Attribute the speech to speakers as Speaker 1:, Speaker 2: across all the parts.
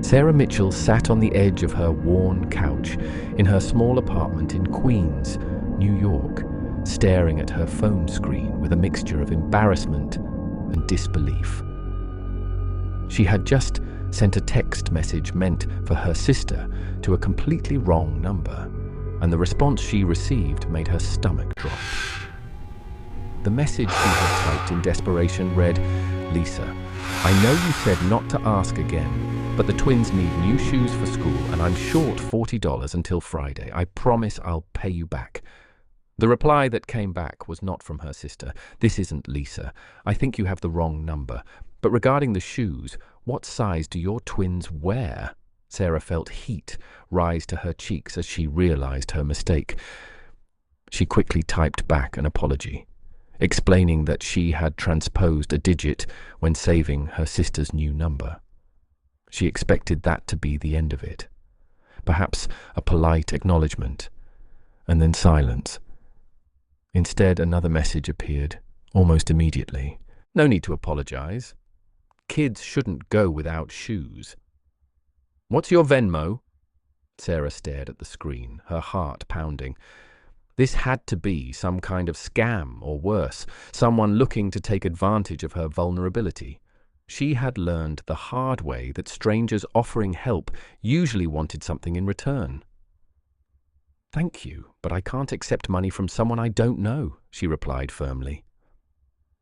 Speaker 1: Sarah Mitchell sat on the edge of her worn couch in her small apartment in Queens, New York, staring at her phone screen with a mixture of embarrassment and disbelief. She had just sent a text message meant for her sister to a completely wrong number, and the response she received made her stomach drop. The message she had typed in desperation read, "Lisa, I know you said not to ask again, but the twins need new shoes for school and I'm short $40 until Friday. I promise I'll pay you back." The reply that came back was not from her sister. "This isn't Lisa. I think you have the wrong number. But regarding the shoes, what size do your twins wear?" Sarah felt heat rise to her cheeks as she realized her mistake. She quickly typed back an apology, explaining that she had transposed a digit when saving her sister's new number. She expected that to be the end of it. Perhaps a polite acknowledgement, and then silence. Instead, another message appeared, almost immediately. "No need to apologize. Kids shouldn't go without shoes." "What's your Venmo?" Sarah stared at the screen, her heart pounding. This had to be some kind of scam, or worse, someone looking to take advantage of her vulnerability. She had learned the hard way that strangers offering help usually wanted something in return. "Thank you, but I can't accept money from someone I don't know," she replied firmly.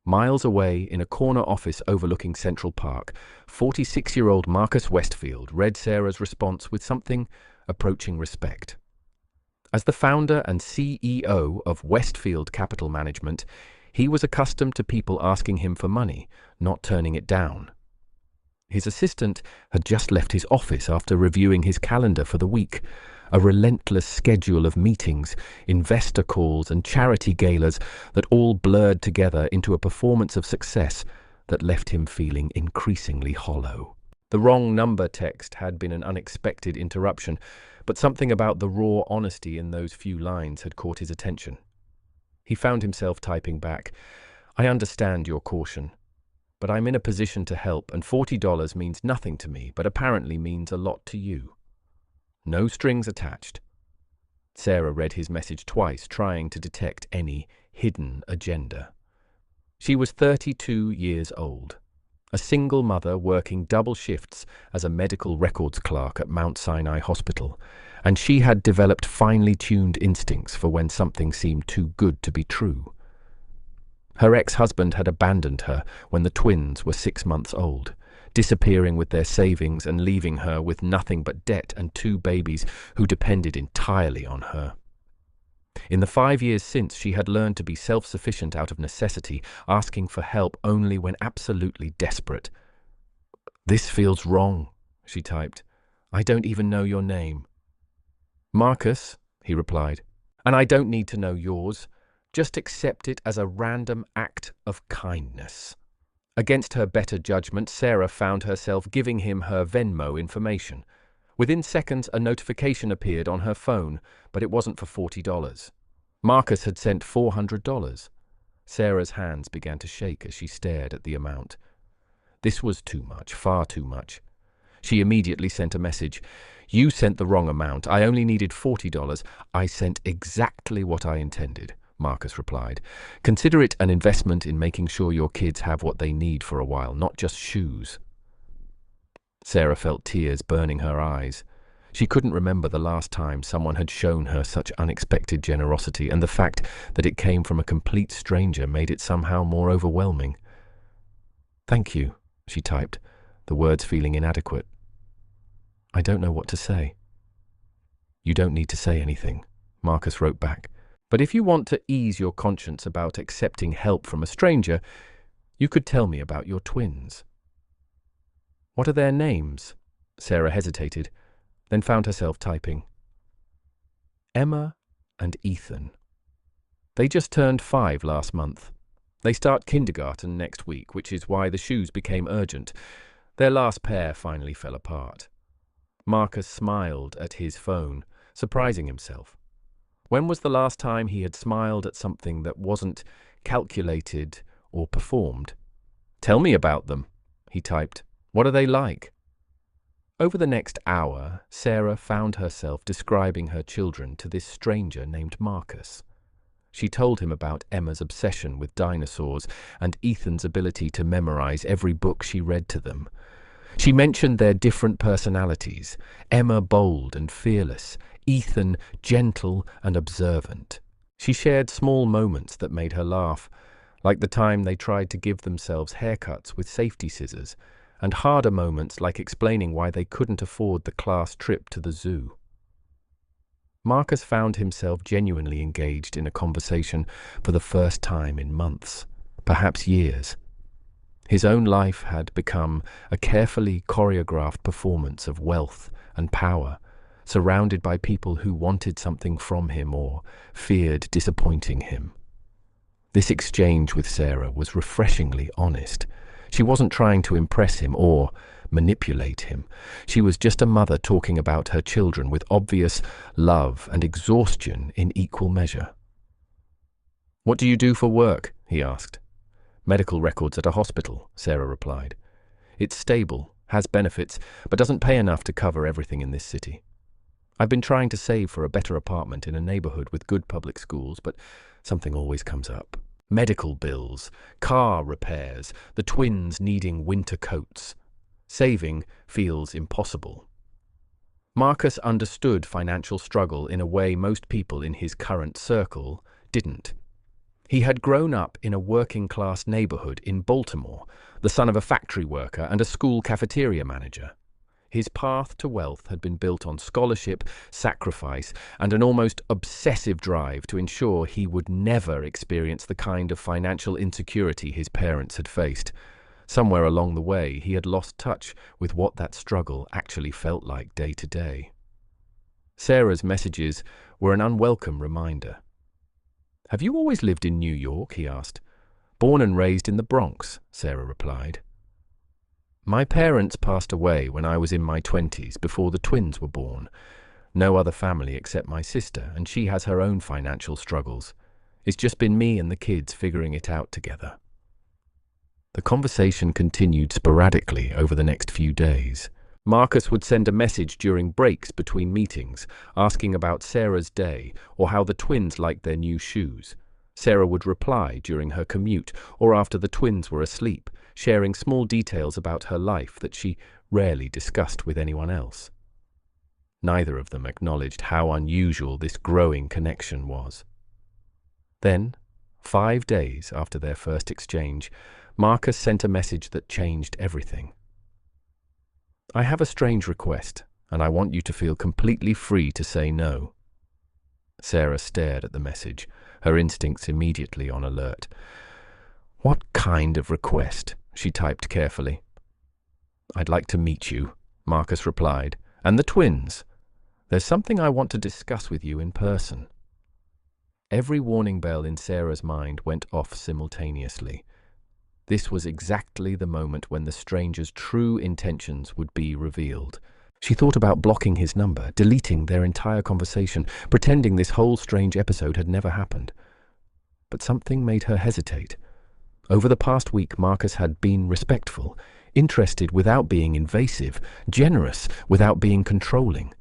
Speaker 1: Miles away, in a corner office overlooking Central Park, 46-year-old Marcus Westfield read Sarah's response with something approaching respect. As the founder and CEO of Westfield Capital Management, he was accustomed to people asking him for money, not turning it down. His assistant had just left his office after reviewing his calendar for the week, a relentless schedule of meetings, investor calls, and charity galas that all blurred together into a performance of success that left him feeling increasingly hollow. The wrong number text had been an unexpected interruption, but something about the raw honesty in those few lines had caught his attention. He found himself typing back, "I understand your caution, but I'm in a position to help, and $40 means nothing to me, but apparently means a lot to you. No strings attached." Sarah read his message twice, trying to detect any hidden agenda. She was 32 years old, a single mother working double shifts as a medical records clerk at Mount Sinai Hospital, and she had developed finely tuned instincts for when something seemed too good to be true. Her ex-husband had abandoned her when the twins were 6 months old, disappearing with their savings and leaving her with nothing but debt and 2 babies who depended entirely on her. In the 5 years since, she had learned to be self-sufficient out of necessity, asking for help only when absolutely desperate. "This feels wrong," she typed. "I don't even know your name." "Marcus," he replied, "and I don't need to know yours. Just accept it as a random act of kindness." Against her better judgment, Sarah found herself giving him her Venmo information. Within seconds, a notification appeared on her phone, but it wasn't for $40. Marcus had sent $400. Sarah's hands began to shake as she stared at the amount. This was too much, far too much. She immediately sent a message. "You sent the wrong amount. I only needed $40. I sent exactly what I intended," Marcus replied. "Consider it an investment in making sure your kids have what they need for a while, not just shoes." Sarah felt tears burning her eyes. She couldn't remember the last time someone had shown her such unexpected generosity, and the fact that it came from a complete stranger made it somehow more overwhelming. "Thank you," she typed, the words feeling inadequate. "I don't know what to say." "You don't need to say anything," Marcus wrote back. "But if you want to ease your conscience about accepting help from a stranger, you could tell me about your twins." "What are their names?" Sarah hesitated, then found herself typing. "Emma and Ethan. They just turned 5 last month. They start kindergarten next week, which is why the shoes became urgent. Their last pair finally fell apart." Marcus smiled at his phone, surprising himself. When was the last time he had smiled at something that wasn't calculated or performed? "Tell me about them," he typed. "What are they like?" Over the next hour, Sarah found herself describing her children to this stranger named Marcus. She told him about Emma's obsession with dinosaurs and Ethan's ability to memorize every book she read to them. She mentioned their different personalities, Emma bold and fearless, Ethan gentle and observant. She shared small moments that made her laugh, like the time they tried to give themselves haircuts with safety scissors, and harder moments like explaining why they couldn't afford the class trip to the zoo. Marcus found himself genuinely engaged in a conversation for the first time in months, perhaps years. His own life had become a carefully choreographed performance of wealth and power, surrounded by people who wanted something from him or feared disappointing him. This exchange with Sarah was refreshingly honest. She wasn't trying to impress him or manipulate him. She was just a mother talking about her children with obvious love and exhaustion in equal measure. "What do you do for work?" he asked. "Medical records at a hospital," Sarah replied. "It's stable, has benefits, but doesn't pay enough to cover everything in this city. I've been trying to save for a better apartment in a neighborhood with good public schools, but something always comes up. Medical bills, car repairs, the twins needing winter coats. Saving feels impossible." Marcus understood financial struggle in a way most people in his current circle didn't. He had grown up in a working-class neighborhood in Baltimore, the son of a factory worker and a school cafeteria manager. His path to wealth had been built on scholarship, sacrifice, and an almost obsessive drive to ensure he would never experience the kind of financial insecurity his parents had faced. Somewhere along the way, he had lost touch with what that struggle actually felt like day to day. Sarah's messages were an unwelcome reminder. "Have you always lived in New York?" he asked. "Born and raised in the Bronx," Sarah replied. "My parents passed away when I was in my 20s, before the twins were born. No other family except my sister, and she has her own financial struggles. It's just been me and the kids figuring it out together." The conversation continued sporadically over the next few days. Marcus would send a message during breaks between meetings, asking about Sarah's day or how the twins liked their new shoes. Sarah would reply during her commute or after the twins were asleep, sharing small details about her life that she rarely discussed with anyone else. Neither of them acknowledged how unusual this growing connection was. Then, 5 days after their first exchange, Marcus sent a message that changed everything. "I have a strange request, and I want you to feel completely free to say no." Sarah stared at the message, her instincts immediately on alert. "What kind of request?" she typed carefully. "I'd like to meet you," Marcus replied, "and the twins. There's something I want to discuss with you in person." Every warning bell in Sarah's mind went off simultaneously. This was exactly the moment when the stranger's true intentions would be revealed. She thought about blocking his number, deleting their entire conversation, pretending this whole strange episode had never happened. But something made her hesitate. Over the past week, Marcus had been respectful, interested without being invasive, generous without being controlling.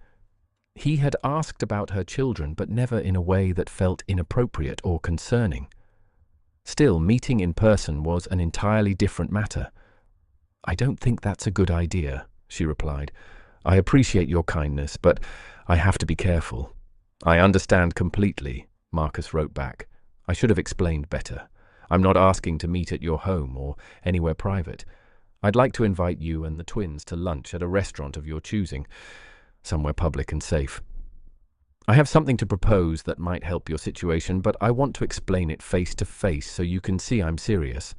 Speaker 1: He had asked about her children, but never in a way that felt inappropriate or concerning. Still, meeting in person was an entirely different matter. "I don't think that's a good idea," she replied. "I appreciate your kindness, but I have to be careful." "I understand completely," Marcus wrote back. "I should have explained better. I'm not asking to meet at your home or anywhere private. I'd like to invite you and the twins to lunch at a restaurant of your choosing, somewhere public and safe. I have something to propose that might help your situation, but I want to explain it face to face so you can see I'm serious."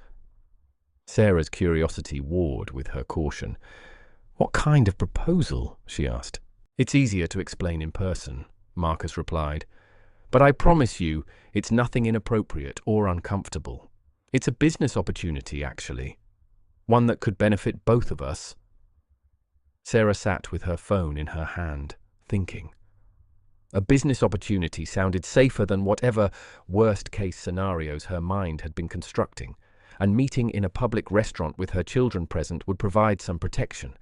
Speaker 1: Sarah's curiosity warred with her caution. "What kind of proposal?" she asked. "It's easier to explain in person," Marcus replied. "But I promise you, it's nothing inappropriate or uncomfortable. It's a business opportunity, actually. One that could benefit both of us." Sarah sat with her phone in her hand, thinking. A business opportunity sounded safer than whatever worst-case scenarios her mind had been constructing, and meeting in a public restaurant with her children present would provide some protection.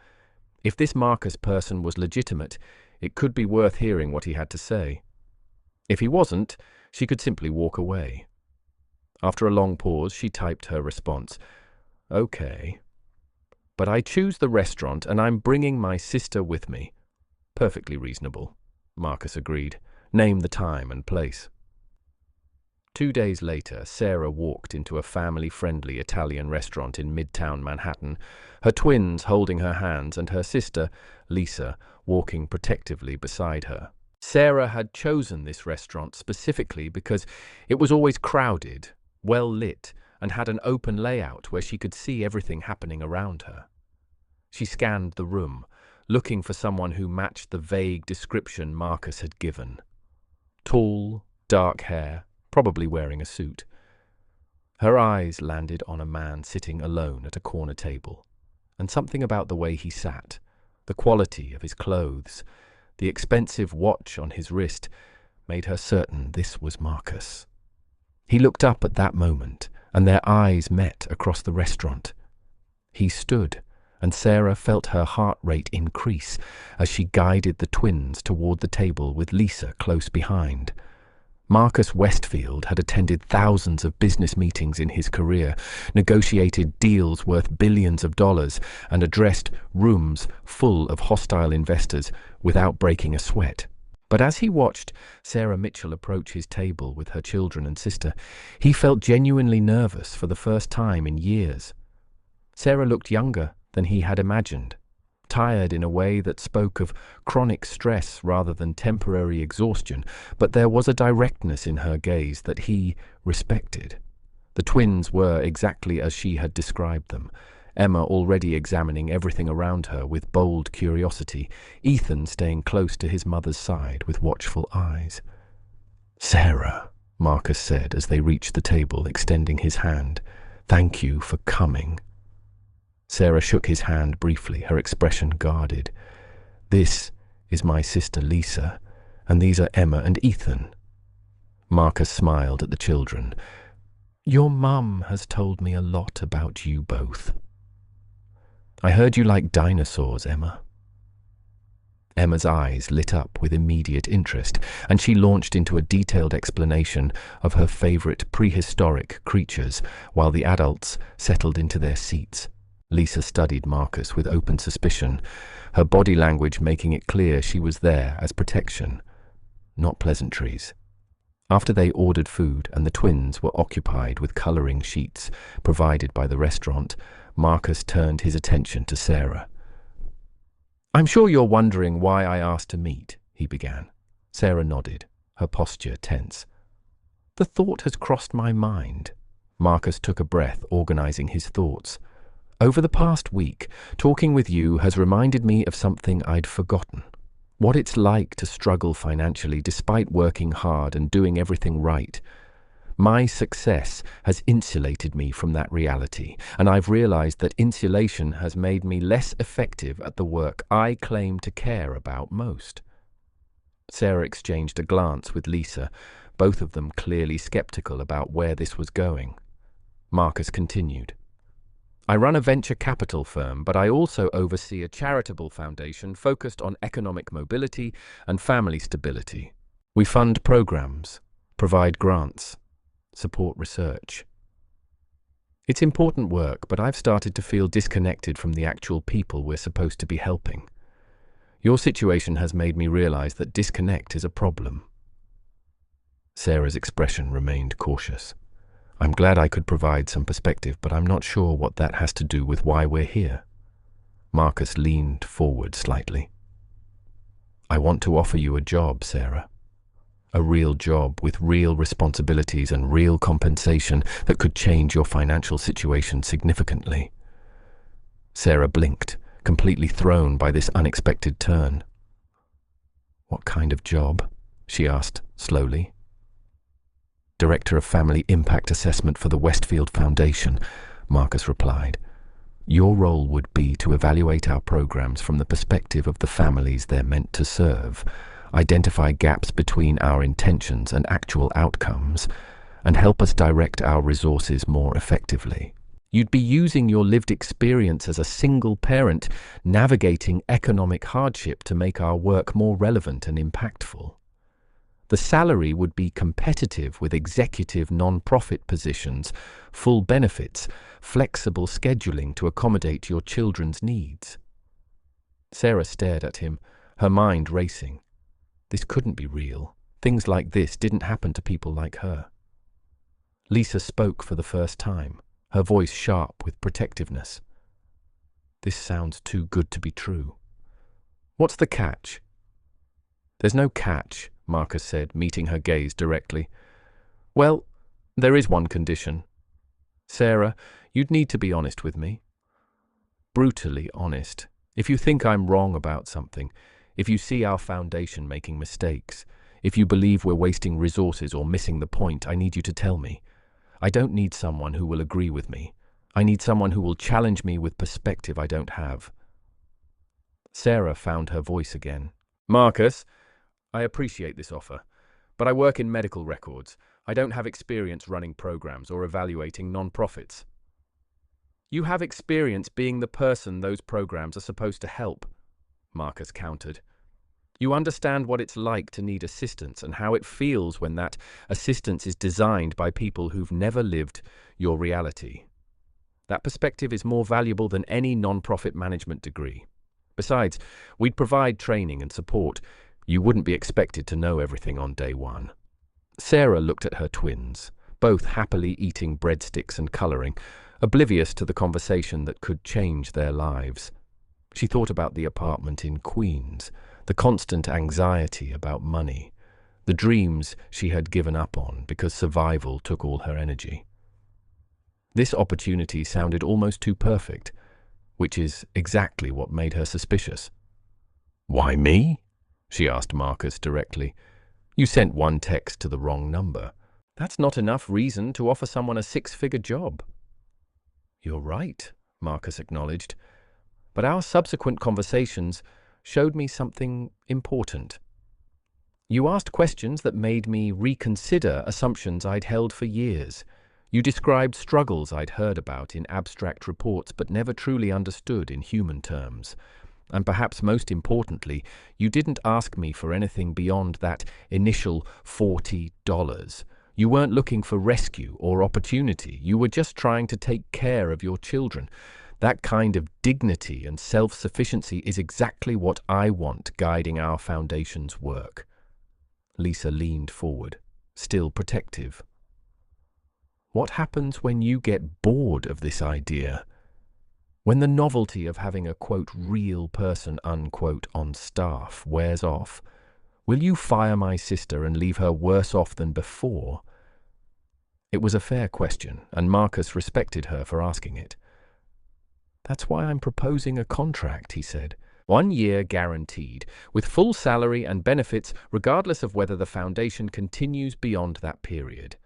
Speaker 1: If this Marcus person was legitimate, it could be worth hearing what he had to say. If he wasn't, she could simply walk away. After a long pause, she typed her response. Okay. But I choose the restaurant and I'm bringing my sister with me. Perfectly reasonable, Marcus agreed. Name the time and place. 2 days later, Sarah walked into a family-friendly Italian restaurant in Midtown Manhattan, her twins holding her hands and her sister, Lisa, walking protectively beside her. Sarah had chosen this restaurant specifically because it was always crowded, well lit, and had an open layout where she could see everything happening around her. She scanned the room, looking for someone who matched the vague description Marcus had given. Tall, dark hair, probably wearing a suit. Her eyes landed on a man sitting alone at a corner table, and something about the way he sat, the quality of his clothes, the expensive watch on his wrist, made her certain this was Marcus. He looked up at that moment, and their eyes met across the restaurant. He stood, and Sarah felt her heart rate increase as she guided the twins toward the table with Lisa close behind. Marcus Westfield had attended thousands of business meetings in his career, negotiated deals worth billions of dollars, and addressed rooms full of hostile investors without breaking a sweat. But as he watched Sarah Mitchell approach his table with her children and sister, he felt genuinely nervous for the first time in years. Sarah looked younger than he had imagined, tired in a way that spoke of chronic stress rather than temporary exhaustion, but there was a directness in her gaze that he respected. The twins were exactly as she had described them, Emma already examining everything around her with bold curiosity, Ethan staying close to his mother's side with watchful eyes. "Sarah," Marcus said as they reached the table, extending his hand, "thank you for coming." Sarah shook his hand briefly, her expression guarded. "This is my sister Lisa, and these are Emma and Ethan." Marcus smiled at the children. "Your mum has told me a lot about you both." "I heard you like dinosaurs, Emma." Emma's eyes lit up with immediate interest, and she launched into a detailed explanation of her favorite prehistoric creatures while the adults settled into their seats. Lisa studied Marcus with open suspicion, her body language making it clear she was there as protection, not pleasantries. After they ordered food and the twins were occupied with coloring sheets provided by the restaurant, Marcus turned his attention to Sarah. "I'm sure you're wondering why I asked to meet," he began. Sarah nodded, her posture tense. "The thought has crossed my mind." Marcus took a breath, organizing his thoughts. "Over the past week, talking with you has reminded me of something I'd forgotten. What it's like to struggle financially despite working hard and doing everything right. My success has insulated me from that reality, and I've realized that insulation has made me less effective at the work I claim to care about most." Sarah exchanged a glance with Lisa, both of them clearly skeptical about where this was going. Marcus continued. "I run a venture capital firm, but I also oversee a charitable foundation focused on economic mobility and family stability. We fund programs, provide grants, support research. It's important work, but I've started to feel disconnected from the actual people we're supposed to be helping. Your situation has made me realize that disconnect is a problem." Sarah's expression remained cautious. "I'm glad I could provide some perspective, but I'm not sure what that has to do with why we're here." Marcus leaned forward slightly. "I want to offer you a job, Sarah. A real job with real responsibilities and real compensation that could change your financial situation significantly." Sarah blinked, completely thrown by this unexpected turn. "What kind of job?" she asked slowly. "Director of Family Impact Assessment for the Westfield Foundation," Marcus replied. "Your role would be to evaluate our programs from the perspective of the families they're meant to serve, identify gaps between our intentions and actual outcomes, and help us direct our resources more effectively. You'd be using your lived experience as a single parent navigating economic hardship to make our work more relevant and impactful. The salary would be competitive with executive non-profit positions, full benefits, flexible scheduling to accommodate your children's needs. Sarah stared at him, her mind racing. This couldn't be real. Things like this didn't happen to people like her. Lisa spoke for the first time, her voice sharp with protectiveness. This sounds too good to be true. What's the catch? There's no catch, Marcus said, meeting her gaze directly. Well, there is one condition. Sarah, you'd need to be honest with me. Brutally honest. If you think I'm wrong about something, if you see our foundation making mistakes, if you believe we're wasting resources or missing the point, I need you to tell me. I don't need someone who will agree with me. I need someone who will challenge me with perspective I don't have. Sarah found her voice again. Marcus, I appreciate this offer, but I work in medical records. I don't have experience running programs or evaluating non-profits. You have experience being the person those programs are supposed to help, Marcus countered. You understand what it's like to need assistance and how it feels when that assistance is designed by people who've never lived your reality. That perspective is more valuable than any non-profit management degree. Besides, we'd provide training and support. You wouldn't be expected to know everything on day one. Sarah looked at her twins, both happily eating breadsticks and colouring, oblivious to the conversation that could change their lives. She thought about the apartment in Queens, the constant anxiety about money, the dreams she had given up on because survival took all her energy. This opportunity sounded almost too perfect, which is exactly what made her suspicious. Why me? She asked Marcus directly. You sent one text to the wrong number. That's not enough reason to offer someone a six-figure job. You're right, Marcus acknowledged, but our subsequent conversations showed me something important. You asked questions that made me reconsider assumptions I'd held for years. You described struggles I'd heard about in abstract reports but never truly understood in human terms. And perhaps most importantly, you didn't ask me for anything beyond that initial $40. You weren't looking for rescue or opportunity. You were just trying to take care of your children. That kind of dignity and self-sufficiency is exactly what I want guiding our foundation's work. Lisa leaned forward, still protective. What happens when you get bored of this idea? When the novelty of having a, quote, real person, unquote, on staff wears off? Will you fire my sister and leave her worse off than before? It was a fair question, and Marcus respected her for asking it. That's why I'm proposing a contract, he said. 1 year guaranteed, with full salary and benefits regardless of whether the foundation continues beyond that period.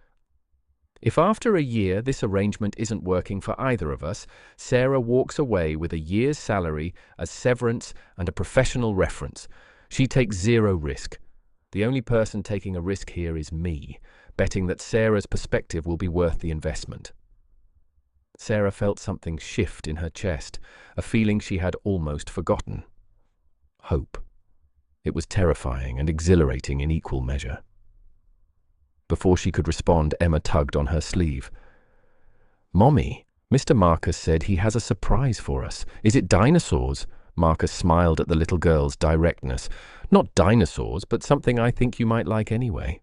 Speaker 1: If after a year this arrangement isn't working for either of us, Sarah walks away with a year's salary as severance and a professional reference. She takes zero risk. The only person taking a risk here is me, betting that Sarah's perspective will be worth the investment. Sarah felt something shift in her chest, a feeling she had almost forgotten. Hope. It was terrifying and exhilarating in equal measure. Before she could respond, Emma tugged on her sleeve. Mommy, Mr. Marcus said he has a surprise for us. Is it dinosaurs? Marcus smiled at the little girl's directness. Not dinosaurs, but something I think you might like anyway.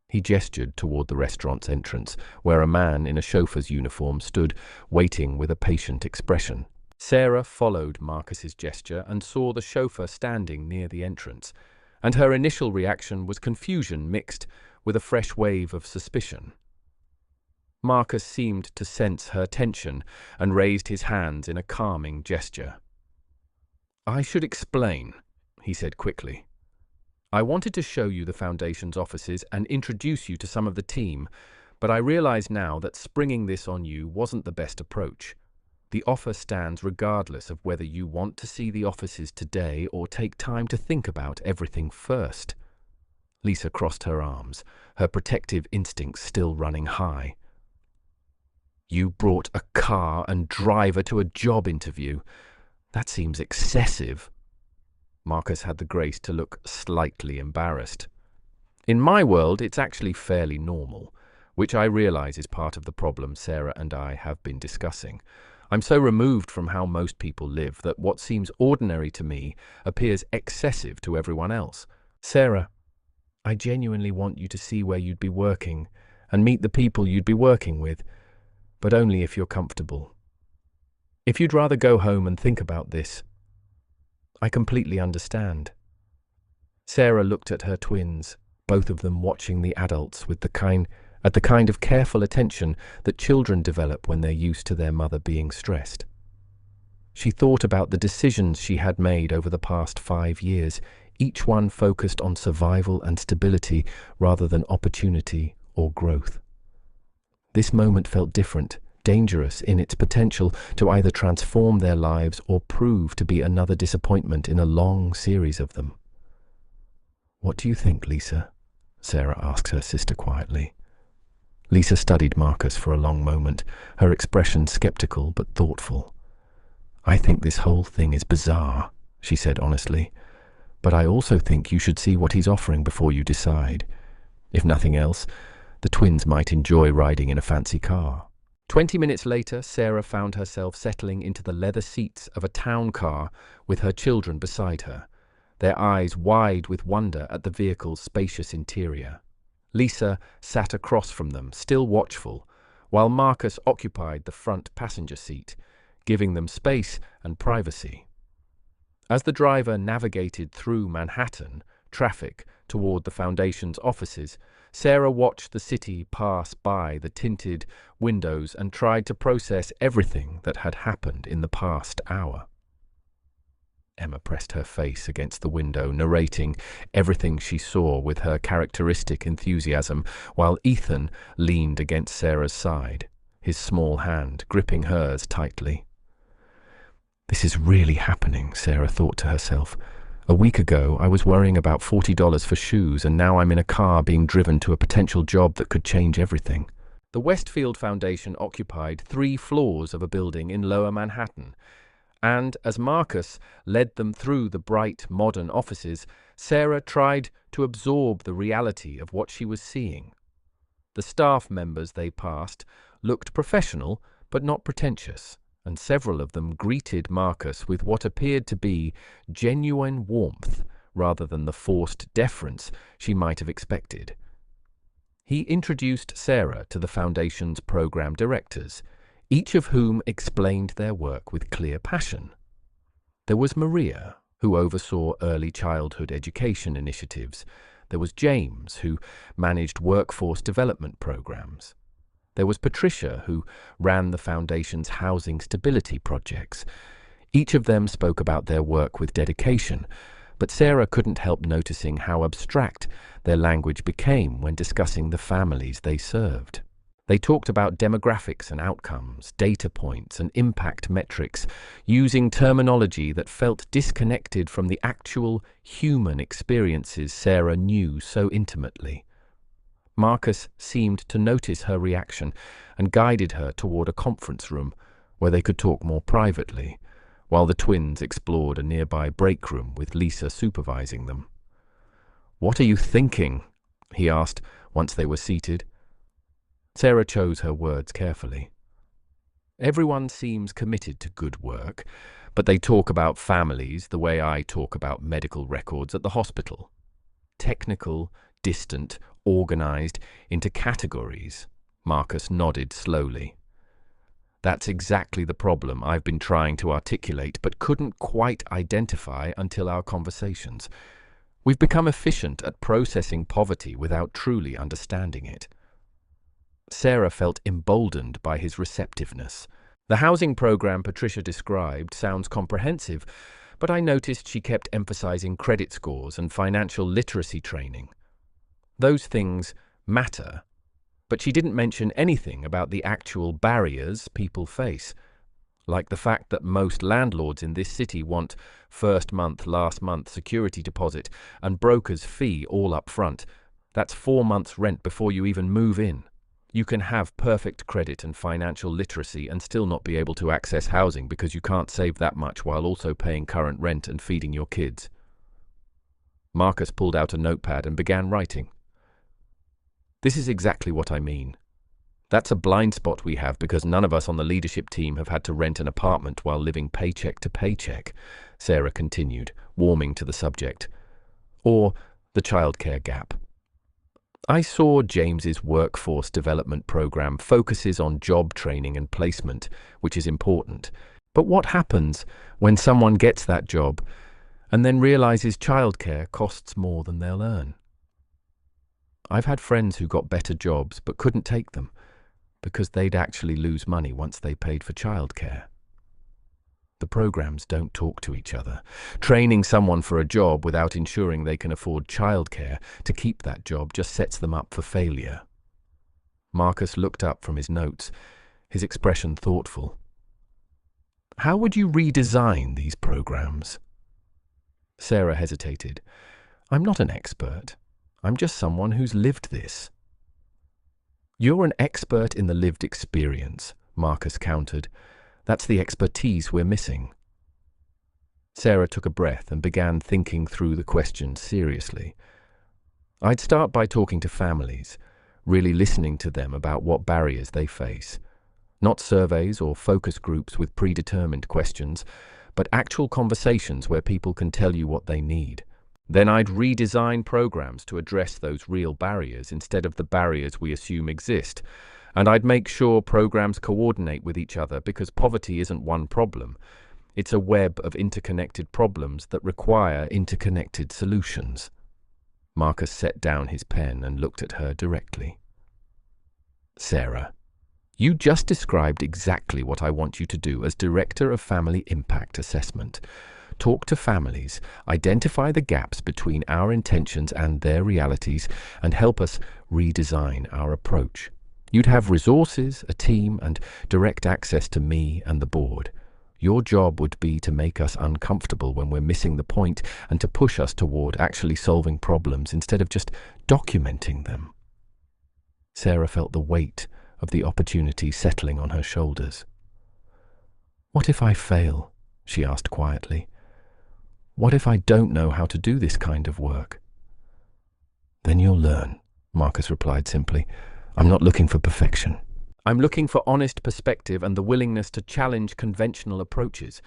Speaker 1: He gestured toward the restaurant's entrance, where a man in a chauffeur's uniform stood, waiting with a patient expression. Sarah followed Marcus's gesture and saw the chauffeur standing near the entrance, and her initial reaction was confusion mixed with a fresh wave of suspicion. Marcus seemed to sense her tension and raised his hands in a calming gesture. I should explain, he said quickly. I wanted to show you the Foundation's offices and introduce you to some of the team, but I realize now that springing this on you wasn't the best approach. The offer stands regardless of whether you want to see the offices today or take time to think about everything first. Lisa crossed her arms, her protective instincts still running high. You brought a car and driver to a job interview. That seems excessive. Marcus had the grace to look slightly embarrassed. In my world, it's actually fairly normal, which I realize is part of the problem Sarah and I have been discussing. I'm so removed from how most people live that what seems ordinary to me appears excessive to everyone else. Sarah, I genuinely want you to see where you'd be working and meet the people you'd be working with, but only if you're comfortable. If you'd rather go home and think about this, I completely understand. Sarah looked at her twins, both of them watching the adults with the kind of careful attention that children develop when they're used to their mother being stressed. She thought about the decisions she had made over the past 5 years, each one focused on survival and stability rather than opportunity or growth. This moment felt different, dangerous in its potential to either transform their lives or prove to be another disappointment in a long series of them. "What do you think, Lisa?" Sarah asked her sister quietly. Lisa studied Marcus for a long moment, her expression skeptical but thoughtful. "I think this whole thing is bizarre," she said honestly, "but I also think you should see what he's offering before you decide. If nothing else, the twins might enjoy riding in a fancy car." 20 minutes later, Sarah found herself settling into the leather seats of a town car with her children beside her, their eyes wide with wonder at the vehicle's spacious interior. Lisa sat across from them, still watchful, while Marcus occupied the front passenger seat, giving them space and privacy. As the driver navigated through Manhattan traffic toward the Foundation's offices, Sarah watched the city pass by the tinted windows and tried to process everything that had happened in the past hour. Emma pressed her face against the window, narrating everything she saw with her characteristic enthusiasm, while Ethan leaned against Sarah's side, his small hand gripping hers tightly. "This is really happening," Sarah thought to herself. "A week ago, I was worrying about $40 for shoes, and now I'm in a car being driven to a potential job that could change everything." The Westfield Foundation occupied 3 floors of a building in Lower Manhattan, and as Marcus led them through the bright, modern offices, Sarah tried to absorb the reality of what she was seeing. The staff members they passed looked professional, but not pretentious, and several of them greeted Marcus with what appeared to be genuine warmth rather than the forced deference she might have expected. He introduced Sarah to the Foundation's program directors, each of whom explained their work with clear passion. There was Maria, who oversaw early childhood education initiatives. There was James, who managed workforce development programs. There was Patricia, who ran the Foundation's housing stability projects. Each of them spoke about their work with dedication, but Sarah couldn't help noticing how abstract their language became when discussing the families they served. They talked about demographics and outcomes, data points and impact metrics, using terminology that felt disconnected from the actual human experiences Sarah knew so intimately. Marcus seemed to notice her reaction and guided her toward a conference room where they could talk more privately, while the twins explored a nearby break room with Lisa supervising them. "What are you thinking?" he asked once they were seated. Sarah chose her words carefully. "Everyone seems committed to good work, but they talk about families the way I talk about medical records at the hospital. Technical, distant, organized into categories." Marcus nodded slowly. "That's exactly the problem I've been trying to articulate but couldn't quite identify until our conversations. We've become efficient at processing poverty without truly understanding it." Sarah felt emboldened by his receptiveness. "The housing program Patricia described sounds comprehensive, but I noticed she kept emphasizing credit scores and financial literacy training. Those things matter, but she didn't mention anything about the actual barriers people face, like the fact that most landlords in this city want first month, last month security deposit and broker's fee all up front. That's 4 months' rent before you even move in. You can have perfect credit and financial literacy and still not be able to access housing because you can't save that much while also paying current rent and feeding your kids. Marcus pulled out a notepad and began writing. This is exactly what I mean. That's a blind spot we have because none of us on the leadership team have had to rent an apartment while living paycheck to paycheck, Sarah continued, warming to the subject. Or the childcare gap. I saw James's workforce development program focuses on job training and placement, which is important. But what happens when someone gets that job and then realizes childcare costs more than they'll earn? I've had friends who got better jobs but couldn't take them because they'd actually lose money once they paid for childcare. The programs don't talk to each other. Training someone for a job without ensuring they can afford childcare to keep that job just sets them up for failure. Marcus looked up from his notes, his expression thoughtful. How would you redesign these programs? Sarah hesitated. I'm not an expert. I'm just someone who's lived this. You're an expert in the lived experience, Marcus countered. That's the expertise we're missing. Sarah took a breath and began thinking through the question seriously. I'd start by talking to families, really listening to them about what barriers they face. Not surveys or focus groups with predetermined questions, but actual conversations where people can tell you what they need. Then I'd redesign programs to address those real barriers instead of the barriers we assume exist. And I'd make sure programs coordinate with each other because poverty isn't one problem. It's a web of interconnected problems that require interconnected solutions. Marcus set down his pen and looked at her directly. Sarah, you just described exactly what I want you to do as Director of Family Impact Assessment. Talk to families, identify the gaps between our intentions and their realities, and help us redesign our approach. You'd have resources, a team, and direct access to me and the board. Your job would be to make us uncomfortable when we're missing the point and to push us toward actually solving problems instead of just documenting them. Sarah felt the weight of the opportunity settling on her shoulders. What if I fail? She asked quietly. What if I don't know how to do this kind of work? Then you'll learn, Marcus replied simply. I'm not looking for perfection. I'm looking for honest perspective and the willingness to challenge conventional approaches.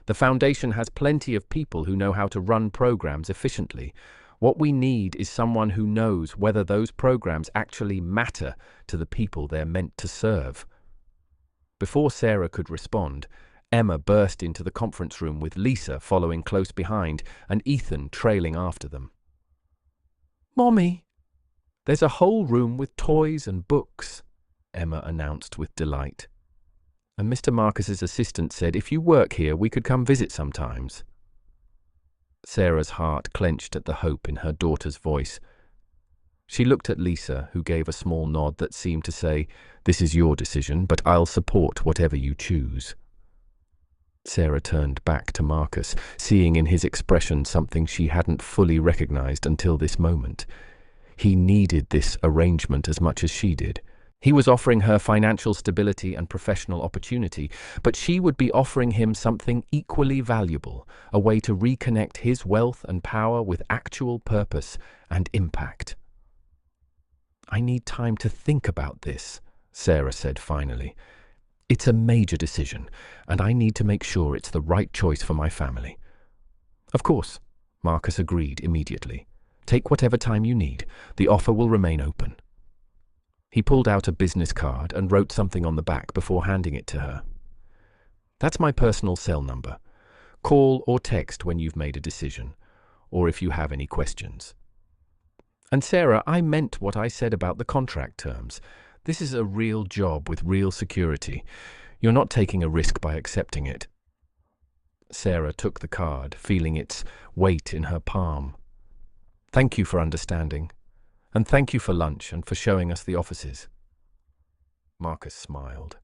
Speaker 1: The Foundation has plenty of people who know how to run programs efficiently. What we need is someone who knows whether those programs actually matter to the people they're meant to serve. Before Sarah could respond, Emma burst into the conference room with Lisa following close behind and Ethan trailing after them. Mommy! There's a whole room with toys and books, Emma announced with delight. And Mr. Marcus's assistant said if you work here, we could come visit sometimes. Sarah's heart clenched at the hope in her daughter's voice. She looked at Lisa, who gave a small nod that seemed to say, this is your decision, but I'll support whatever you choose. Sarah turned back to Marcus, seeing in his expression something she hadn't fully recognized until this moment. He needed this arrangement as much as she did. He was offering her financial stability and professional opportunity, but she would be offering him something equally valuable, a way to reconnect his wealth and power with actual purpose and impact. I need time to think about this, Sarah said finally. It's a major decision, and I need to make sure it's the right choice for my family. Of course, Marcus agreed immediately. Take whatever time you need. The offer will remain open. He pulled out a business card and wrote something on the back before handing it to her. That's my personal cell number. Call or text when you've made a decision, or if you have any questions. And Sarah, I meant what I said about the contract terms. This is a real job with real security. You're not taking a risk by accepting it. Sarah took the card, feeling its weight in her palm. Thank you for understanding, and thank you for lunch and for showing us the offices. Marcus smiled,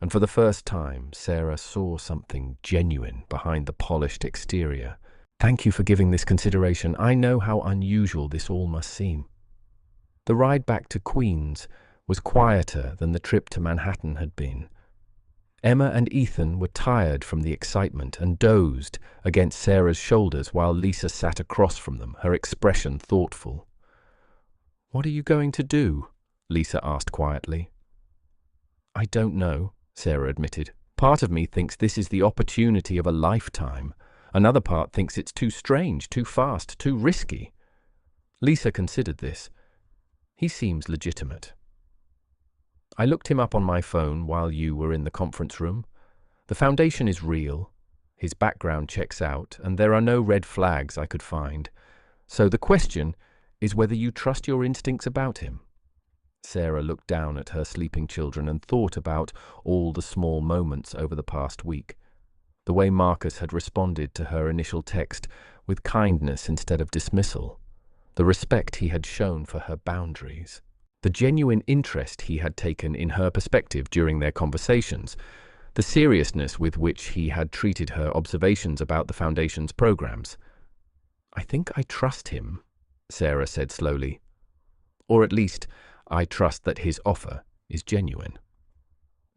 Speaker 1: and for the first time, Sarah saw something genuine behind the polished exterior. Thank you for giving this consideration. I know how unusual this all must seem. The ride back to Queens was quieter than the trip to Manhattan had been. Emma and Ethan were tired from the excitement and dozed against Sarah's shoulders while Lisa sat across from them, her expression thoughtful. "What are you going to do?" Lisa asked quietly. "I don't know," Sarah admitted. "Part of me thinks this is the opportunity of a lifetime. Another part thinks it's too strange, too fast, too risky." Lisa considered this. "He seems legitimate. I looked him up on my phone while you were in the conference room. The foundation is real. His background checks out, and there are no red flags I could find. So the question is whether you trust your instincts about him." Sarah looked down at her sleeping children and thought about all the small moments over the past week. The way Marcus had responded to her initial text with kindness instead of dismissal. The respect he had shown for her boundaries. The genuine interest he had taken in her perspective during their conversations. The seriousness with which he had treated her observations about the Foundation's programs. "I think I trust him," Sarah said slowly. "Or at least, I trust that his offer is genuine.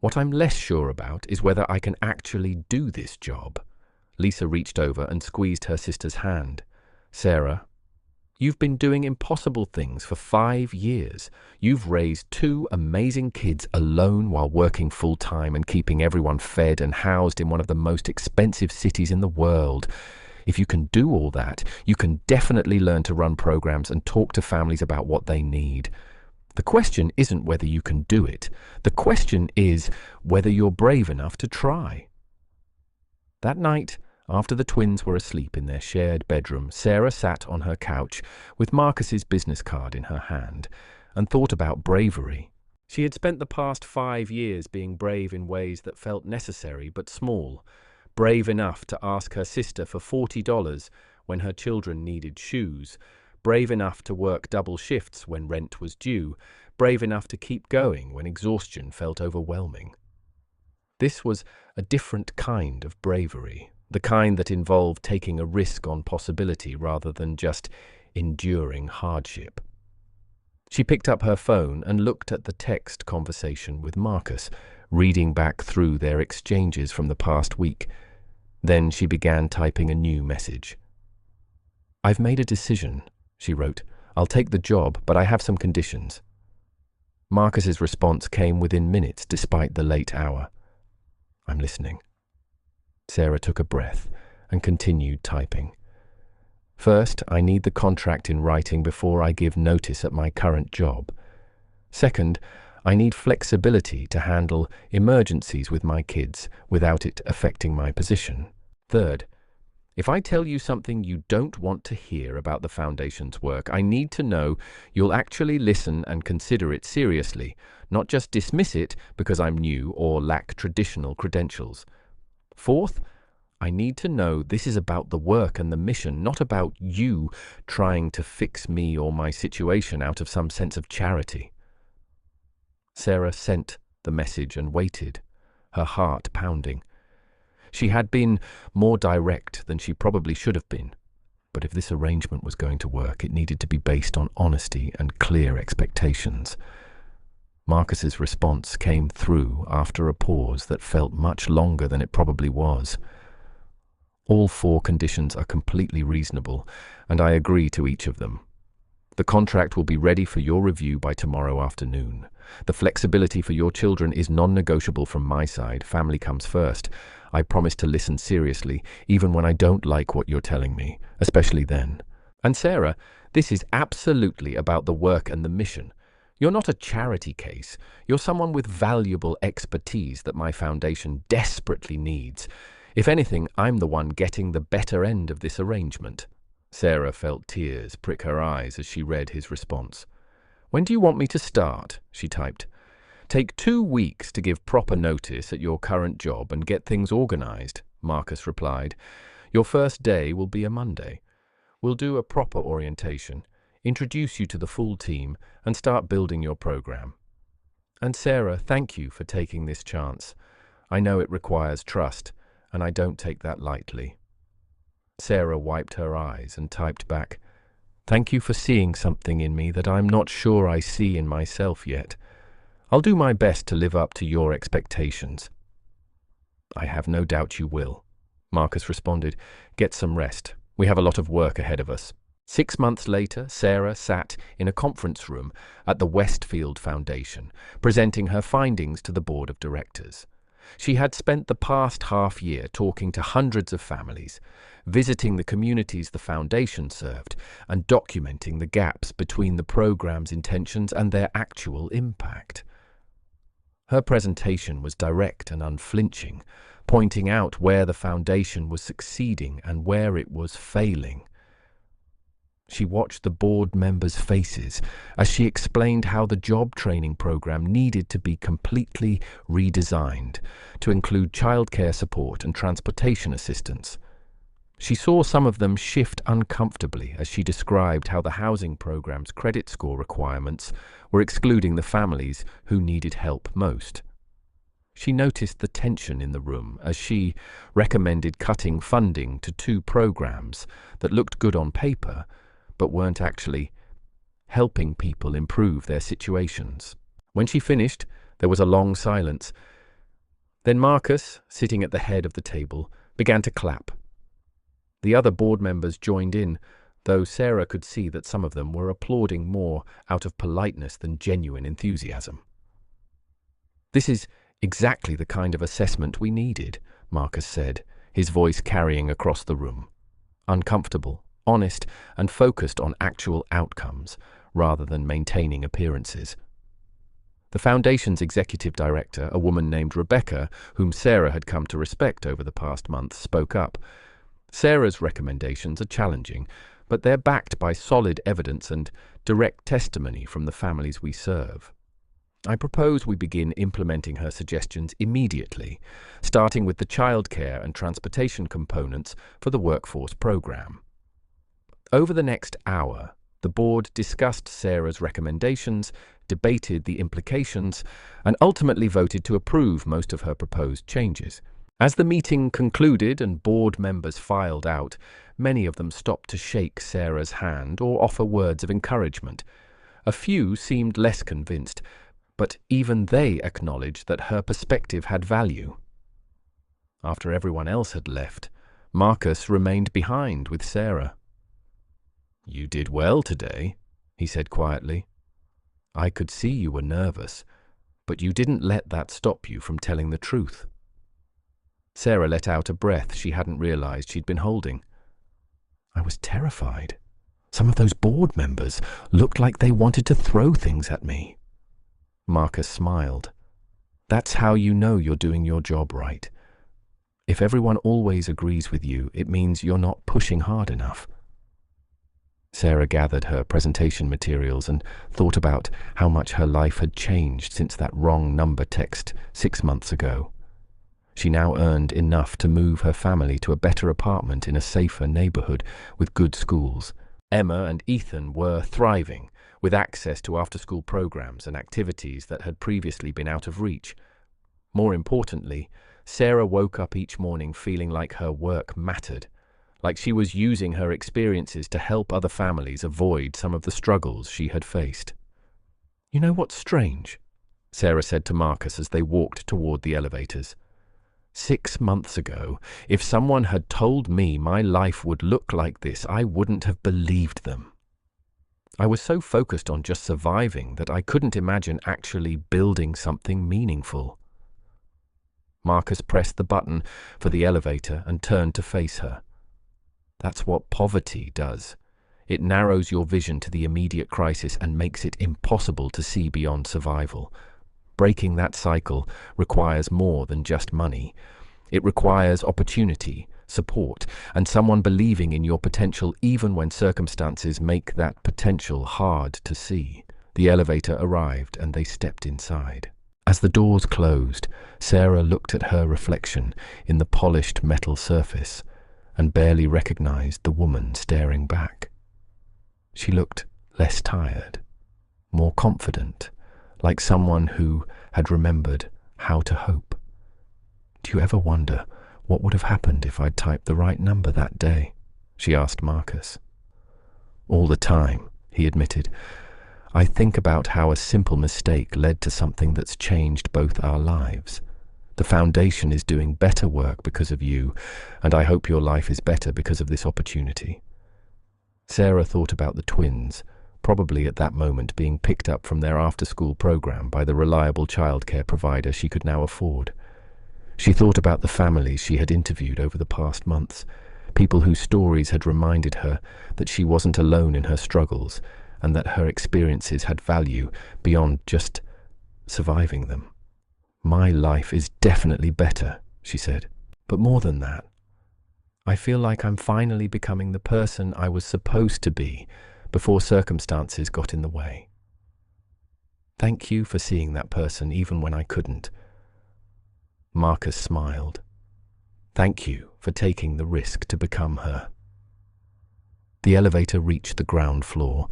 Speaker 1: What I'm less sure about is whether I can actually do this job." Lisa reached over and squeezed her sister's hand. "Sarah, you've been doing impossible things for 5 years. You've raised 2 amazing kids alone while working full-time and keeping everyone fed and housed in one of the most expensive cities in the world. If you can do all that, you can definitely learn to run programs and talk to families about what they need. The question isn't whether you can do it. The question is whether you're brave enough to try." That night, after the twins were asleep in their shared bedroom, Sarah sat on her couch with Marcus's business card in her hand and thought about bravery. She had spent the past 5 years being brave in ways that felt necessary but small. Brave enough to ask her sister for $40 when her children needed shoes. Brave enough to work double shifts when rent was due. Brave enough to keep going when exhaustion felt overwhelming. This was a different kind of bravery. The kind that involved taking a risk on possibility rather than just enduring hardship. She picked up her phone and looked at the text conversation with Marcus, reading back through their exchanges from the past week. Then she began typing a new message. "I've made a decision," she wrote. "I'll take the job, but I have some conditions." Marcus's response came within minutes despite the late hour. "I'm listening." Sarah took a breath and continued typing. "First, I need the contract in writing before I give notice at my current job. Second, I need flexibility to handle emergencies with my kids without it affecting my position. Third, if I tell you something you don't want to hear about the Foundation's work, I need to know you'll actually listen and consider it seriously, not just dismiss it because I'm new or lack traditional credentials. Fourth, I need to know this is about the work and the mission, not about you trying to fix me or my situation out of some sense of charity." Sarah sent the message and waited, her heart pounding. She had been more direct than she probably should have been, but if this arrangement was going to work, it needed to be based on honesty and clear expectations. Marcus's response came through after a pause that felt much longer than it probably was. "All 4 conditions are completely reasonable, and I agree to each of them. The contract will be ready for your review by tomorrow afternoon. The flexibility for your children is non-negotiable from my side. Family comes first. I promise to listen seriously, even when I don't like what you're telling me, especially then. And Sarah, this is absolutely about the work and the mission. You're not a charity case. You're someone with valuable expertise that my foundation desperately needs. If anything, I'm the one getting the better end of this arrangement." Sarah felt tears prick her eyes as she read his response. "When do you want me to start?" she typed. "Take 2 weeks to give proper notice at your current job and get things organized," Marcus replied. "Your first day will be a Monday. We'll do a proper orientation, introduce you to the full team, and start building your program. And Sarah, thank you for taking this chance. I know it requires trust, and I don't take that lightly." Sarah wiped her eyes and typed back, "Thank you for seeing something in me that I'm not sure I see in myself yet. I'll do my best to live up to your expectations." "I have no doubt you will," Marcus responded. "Get some rest. We have a lot of work ahead of us." 6 months later, Sarah sat in a conference room at the Westfield Foundation, presenting her findings to the board of directors. She had spent the past half year talking to hundreds of families, visiting the communities the foundation served, and documenting the gaps between the program's intentions and their actual impact. Her presentation was direct and unflinching, pointing out where the foundation was succeeding and where it was failing. She watched the board members' faces as she explained how the job training program needed to be completely redesigned to include childcare support and transportation assistance. She saw some of them shift uncomfortably as she described how the housing program's credit score requirements were excluding the families who needed help most. She noticed the tension in the room as she recommended cutting funding to 2 programs that looked good on paper but weren't actually helping people improve their situations. When she finished, there was a long silence. Then Marcus, sitting at the head of the table, began to clap. The other board members joined in, though Sarah could see that some of them were applauding more out of politeness than genuine enthusiasm. "This is exactly the kind of assessment we needed," Marcus said, his voice carrying across the room. Uncomfortable, honest, and focused on actual outcomes rather than maintaining appearances. The foundation's executive director, a woman named Rebecca, whom Sarah had come to respect over the past month, spoke up. "Sarah's recommendations are challenging, but they're backed by solid evidence and direct testimony from the families we serve. I propose we begin implementing her suggestions immediately, starting with the childcare and transportation components for the workforce program." Over the next hour, the board discussed Sarah's recommendations, debated the implications, and ultimately voted to approve most of her proposed changes. As the meeting concluded and board members filed out, many of them stopped to shake Sarah's hand or offer words of encouragement. A few seemed less convinced, but even they acknowledged that her perspective had value. After everyone else had left, Marcus remained behind with Sarah. "You did well today," he said quietly. "I could see you were nervous, but you didn't let that stop you from telling the truth." Sarah let out a breath she hadn't realized she'd been holding. "I was terrified. Some of those board members looked like they wanted to throw things at me." Marcus smiled. "That's how you know you're doing your job right. If everyone always agrees with you, it means you're not pushing hard enough." Sarah gathered her presentation materials and thought about how much her life had changed since that wrong number text 6 months ago. She now earned enough to move her family to a better apartment in a safer neighborhood with good schools. Emma and Ethan were thriving, with access to after-school programs and activities that had previously been out of reach. More importantly, Sarah woke up each morning feeling like her work mattered, like she was using her experiences to help other families avoid some of the struggles she had faced. "You know what's strange?" Sarah said to Marcus as they walked toward the elevators. 6 months ago, if someone had told me my life would look like this, I wouldn't have believed them. I was so focused on just surviving that I couldn't imagine actually building something meaningful." Marcus pressed the button for the elevator and turned to face her. "That's what poverty does. It narrows your vision to the immediate crisis and makes it impossible to see beyond survival. Breaking that cycle requires more than just money. It requires opportunity, support, and someone believing in your potential even when circumstances make that potential hard to see." The elevator arrived and they stepped inside. As the doors closed, Sarah looked at her reflection in the polished metal surface and barely recognized the woman staring back. She looked less tired, more confident, like someone who had remembered how to hope. "Do you ever wonder what would have happened if I'd typed the right number that day?" she asked Marcus. "All the time," he admitted. I think about how a simple mistake led to something that's changed both our lives. The foundation is doing better work because of you, and I hope your life is better because of this opportunity." Sarah thought about the twins, probably at that moment being picked up from their after-school program by the reliable childcare provider she could now afford. She thought about the families she had interviewed over the past months, people whose stories had reminded her that she wasn't alone in her struggles and that her experiences had value beyond just surviving them. "My life is definitely better," she said. "But more than that, I feel like I'm finally becoming the person I was supposed to be before circumstances got in the way. Thank you for seeing that person even when I couldn't." Marcus smiled. "Thank you for taking the risk to become her." The elevator reached the ground floor,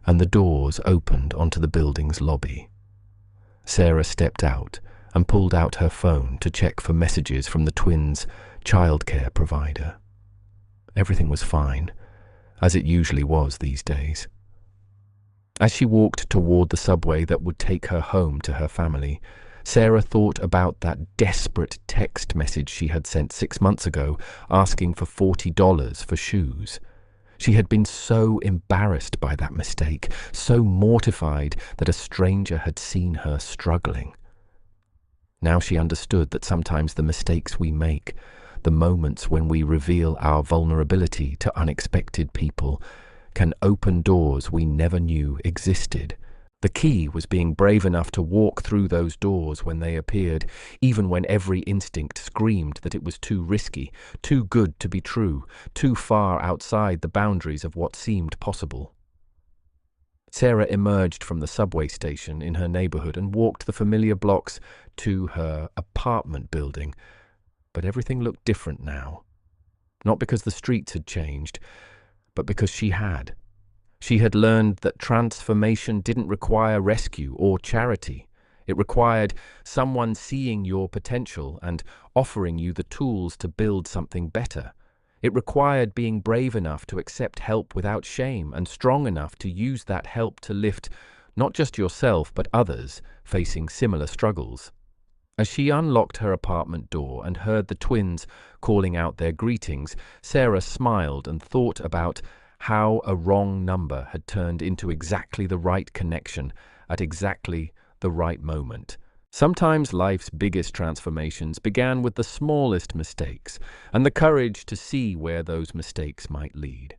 Speaker 1: and the doors opened onto the building's lobby. Sarah stepped out and pulled out her phone to check for messages from the twins' childcare provider. Everything was fine, as it usually was these days. As she walked toward the subway that would take her home to her family, Sarah thought about that desperate text message she had sent 6 months ago asking for $40 for shoes. She had been so embarrassed by that mistake, so mortified that a stranger had seen her struggling. Now she understood that sometimes the mistakes we make, the moments when we reveal our vulnerability to unexpected people, can open doors we never knew existed. The key was being brave enough to walk through those doors when they appeared, even when every instinct screamed that it was too risky, too good to be true, too far outside the boundaries of what seemed possible. Sarah emerged from the subway station in her neighborhood and walked the familiar blocks to her apartment building. But everything looked different now. Not because the streets had changed, but because she had. She had learned that transformation didn't require rescue or charity. It required someone seeing your potential and offering you the tools to build something better. It required being brave enough to accept help without shame and strong enough to use that help to lift not just yourself but others facing similar struggles. As she unlocked her apartment door and heard the twins calling out their greetings, Sarah smiled and thought about how a wrong number had turned into exactly the right connection at exactly the right moment. Sometimes life's biggest transformations began with the smallest mistakes and the courage to see where those mistakes might lead.